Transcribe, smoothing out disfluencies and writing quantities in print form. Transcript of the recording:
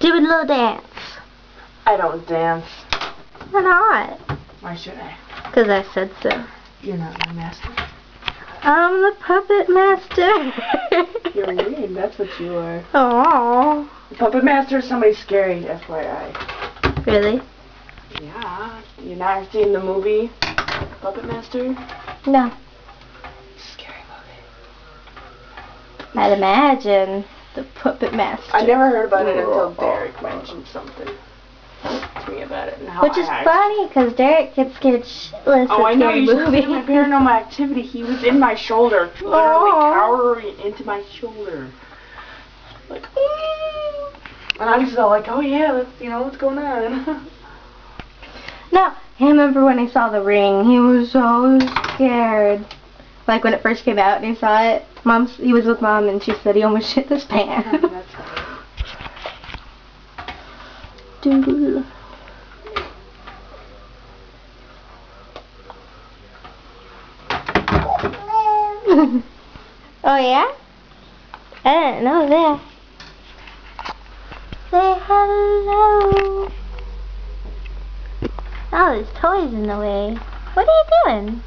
Do a little dance. I don't dance. Why not? Why should I? Because I said so. You're not my master. I'm the puppet master. You're weird, that's what you are. Aww. The puppet master is somebody scary, FYI. Really? Yeah. You not seen the movie Puppet Master? No. Scary movie. I'd imagine the puppet master. I never heard about it until Derek mentioned something to me about it. And how Which is funny, because Derek gets scared shitless. Oh, I know, scary you should movie. see my paranormal activity. He was in my shoulder, literally cowering into my shoulder. Like, and I was all like, oh yeah, let's, what's going on? No, I remember when he saw The Ring, he was so scared. Like when it first came out and he saw it, he was with Mom and she said he almost shit his pants. That's funny. Doodle. Oh yeah? I didn't know that. Say hello. Oh, there's toys in the way. What are you doing?